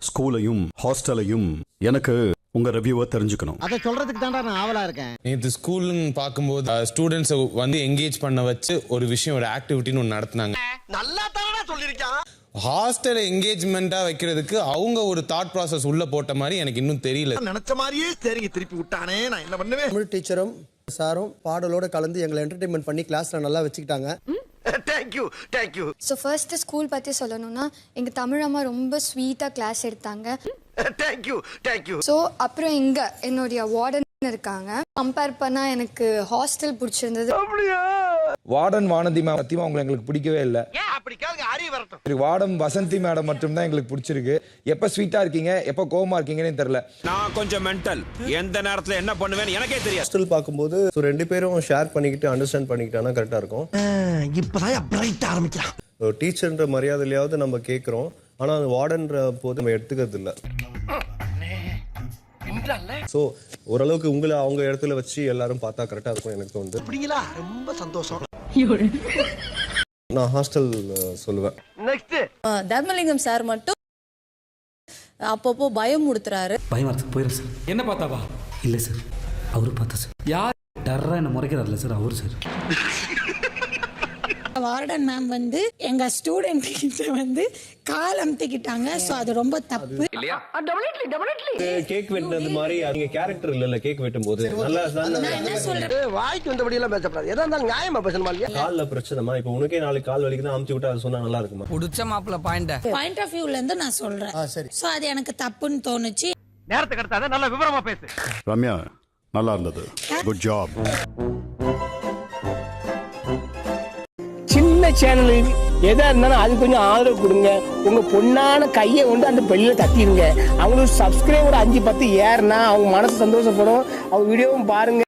ஸ்கூலையும் ஹாஸ்டலையும் எனக்கு உங்க ரிவ்யூவை தெரிஞ்சுக்கணும். அத சொல்றதுக்கு தான்டா நான் ஆவலா இருக்கேன். நேற்று ஸ்கூல்னு பார்க்கும்போது ஸ்டூடெண்ட்ஸை வந்து என்கேஜ் பண்ண வச்சு ஒரு விஷயம், ஒரு ஆக்டிவிட்டின்னு ஒன்று நடத்துனாங்க. நல்லா தானே சொல்லிருக்கான். ஹாஸ்டல் என்கேஜ்மெண்ட்டா வைக்கிறதுக்கு அவங்க ஒரு தாட் ப்ராசஸ் உள்ள போட்ட மாதிரி எனக்கு இன்னும் தெரியல. நினைச்ச மாதிரியே சரிங்க திருப்பி விட்டானே, நான் என்ன பண்ணுவேன். தமிழ் டீச்சரும் சாரும் பாடலோட கலந்து எங்களை என்டர்டைன்மெண்ட் பண்ணி கிளாஸ்ல நல்லா வச்சுக்கிட்டாங்க. Thank you thank you. So first school பற்றி சொல்லணும்னா எங்கள் தமிழ் அம்மா ரொம்ப ஸ்வீட்டாக கிளாஸ் எடுத்தாங்க. Thank you thank you. ஸோ அப்புறம் இங்கே என்னுடைய வார்டன் இருக்காங்க. கம்பேர் பண்ணால் எனக்கு ஹாஸ்டல் பிடிச்சிருந்தது. வார்டன் வானதி மேம் சத்தியமா உங்களுக்கு எங்களுக்கு பிடிக்கவே இல்லை. அப்படி கேளுங்க, அறிவு வரட்டும். வார்டன் வசந்தி மேடம் மட்டும் தான் எங்களுக்கு பிடிச்சிருக்கு. எப்ப ஸ்வீட்டா இருக்கீங்க, எப்ப கோவமா இருக்கீங்கன்னு தெரியல. நான் கொஞ்சம் மென்டல், எந்த நேரத்துல என்ன பண்ணுவேன்னு எனக்கே தெரியாது. ஹாஸ்டல் பார்க்கும்போது ரெண்டு பேரும் ஷேர் பண்ணிக்கிட்டு அண்டர்ஸ்டாண்ட் பண்ணிக்கிட்டானா கரெக்டா இருக்கும். இப்பதான் பிரைட் ஆரம்பிக்கிறான். டீச்சர்ன்ற மரியாதையிலாவது நம்ம கேட்குறோம், ஆனா அது வார்டன்ற போது நம்ம எடுத்துக்கிறது இல்லை. ஸோ ஓரளவுக்கு உங்களை அவங்க இடத்துல வச்சு எல்லாரும் பார்த்தா கரெக்டா இருக்கும் எனக்கு தோணுது. அப்படிங்களா? ரொம்ப சந்தோஷம். நான் ஹாஸ்டல் சொல்லுவேன். நெக்ஸ்ட் தர்மலிங்கம் சார் மட்டும் அப்பப்போ பயம் கொடுத்துறாரு. பயமா சார், போயிடும் சார். என்ன பார்த்தாவா? இல்லை சார், அவரு பார்த்தா சார். யார் டர்ரா என்ன முறைக்கிறார்ல சார், அவரு சார். வார்டன் மேம் வந்து எங்க ஸ்டூடெண்ட் கிட்ட வந்து கால் அமுத்திக்கிட்டாங்க. ஸோ அது ரொம்ப தப்பு. கேக் வெட்டுறது மாதிரி அவங்க கேரக்டர் இல்ல. கேக் வெட்டும் போது நல்லா நான் என்ன சொல்றேன், வாய்க்கு வந்தபடி எல்லாம் பேசப்படாது. எதா இருந்தாலும் நியாயமா பேசணுமா இல்லையா? கால்ல பிரச்சனைமா? இப்போ உனக்கே நாளைக்கு கால் வலிக்குதான் அமுச்சு விட்டு அதை சொன்னா நல்லா இருக்குமா? புடிச்ச மாப்பிள்ள பாயிண்ட் ஆஃப் வியூல இருந்து நான் சொல்றேன். ஸோ அது எனக்கு தப்புன்னு தோணுச்சு. நேரத்துக்கு அடுத்தாத நல்ல விவரமா பேசு. ரம்யா, நல்லா இருந்தது. Good job. சின்ன சேனல் எதா இருந்தாலும் அது கொஞ்சம் ஆதரவு கொடுங்க. உங்க பொண்ணான கையை கொண்டு அந்த பெல்லில தட்டிடுங்க. அவங்களுக்கு சப்ஸ்கிரைபர் 5-10 ஏறுனா அவங்க மனசு சந்தோஷப்படும். அவங்க வீடியோவும் பாருங்க.